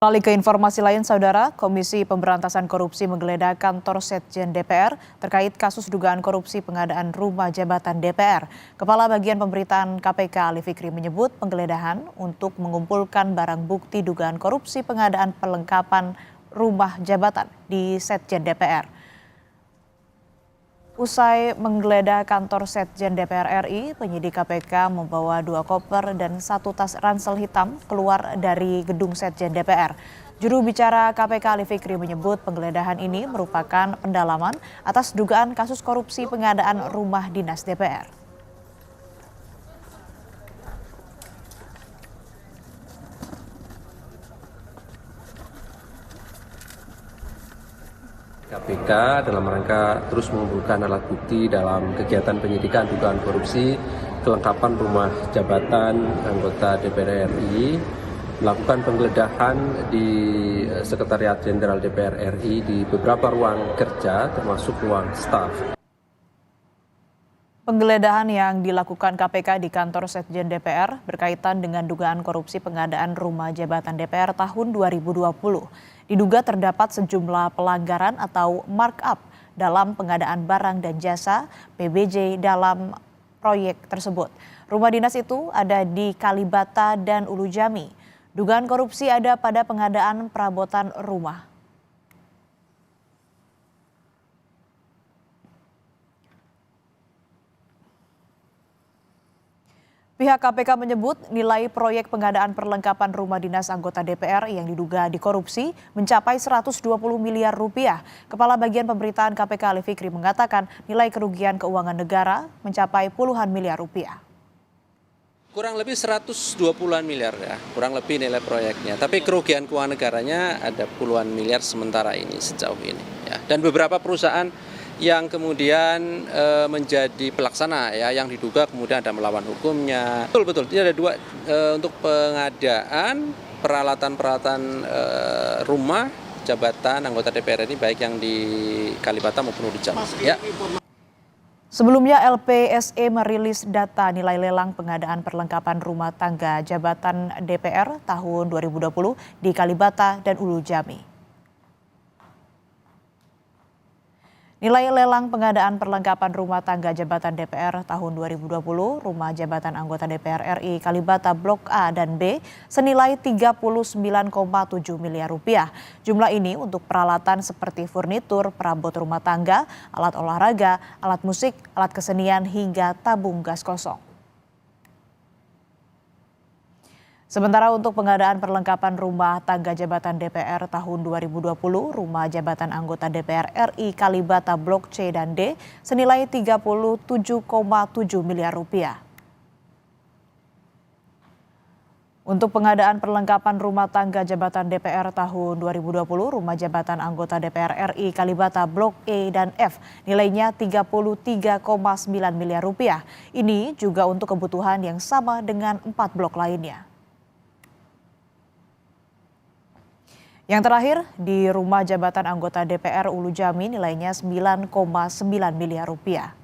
Beralih ke informasi lain, Saudara, Komisi Pemberantasan Korupsi menggeledah kantor Sekjen DPR terkait kasus dugaan korupsi pengadaan rumah jabatan DPR. Kepala Bagian Pemberitaan KPK Ali Fikri menyebut penggeledahan untuk mengumpulkan barang bukti dugaan korupsi pengadaan perlengkapan rumah jabatan di Sekjen DPR. Usai menggeledah kantor Sekjen DPR RI, penyidik KPK membawa 2 koper dan 1 tas ransel hitam keluar dari gedung Sekjen DPR. Juru bicara KPK Ali Fikri menyebut penggeledahan ini merupakan pendalaman atas dugaan kasus korupsi pengadaan rumah dinas DPR. KPK dalam rangka terus mengumpulkan alat bukti dalam kegiatan penyidikan dugaan korupsi kelengkapan rumah jabatan anggota DPR RI, melakukan penggeledahan di Sekretariat Jenderal DPR RI di beberapa ruang kerja termasuk ruang staf. Penggeledahan yang dilakukan KPK di kantor Sekjen DPR berkaitan dengan dugaan korupsi pengadaan rumah jabatan DPR tahun 2020. Diduga terdapat sejumlah pelanggaran atau markup dalam pengadaan barang dan jasa PBJ dalam proyek tersebut. Rumah dinas itu ada di Kalibata dan Ulu Jami. Dugaan korupsi ada pada pengadaan perabotan rumah. Pihak KPK menyebut nilai proyek pengadaan perlengkapan rumah dinas anggota DPR yang diduga dikorupsi mencapai 120 miliar rupiah. Kepala Bagian Pemberitaan KPK Ali Fikri mengatakan nilai kerugian keuangan negara mencapai puluhan miliar rupiah. Kurang lebih 120-an miliar ya, kurang lebih nilai proyeknya. Tapi kerugian keuangan negaranya ada puluhan miliar sementara ini sejauh ini. Ya. Dan beberapa perusahaan yang kemudian menjadi pelaksana ya, yang diduga kemudian ada melawan hukumnya. Betul, ini ada 2 untuk pengadaan peralatan rumah jabatan anggota DPR ini baik yang di Kalibata maupun Ulu Jami. Ya. Sebelumnya LPSE merilis data nilai lelang pengadaan perlengkapan rumah tangga jabatan DPR tahun 2020 di Kalibata dan Ulu Jami. Nilai lelang pengadaan perlengkapan rumah tangga jabatan DPR tahun 2020 rumah jabatan anggota DPR RI Kalibata Blok A dan B senilai 39,7 miliar rupiah. Jumlah ini untuk peralatan seperti furnitur, perabot rumah tangga, alat olahraga, alat musik, alat kesenian hingga tabung gas kosong. Sementara untuk pengadaan perlengkapan rumah tangga jabatan DPR tahun 2020, rumah jabatan anggota DPR RI Kalibata Blok C dan D senilai 37,7 miliar rupiah. Untuk pengadaan perlengkapan rumah tangga jabatan DPR tahun 2020, rumah jabatan anggota DPR RI Kalibata Blok E dan F nilainya 33,9 miliar rupiah. Ini juga untuk kebutuhan yang sama dengan 4 blok lainnya. Yang terakhir, di rumah jabatan anggota DPR Ulu Jami nilainya 9,9 miliar rupiah.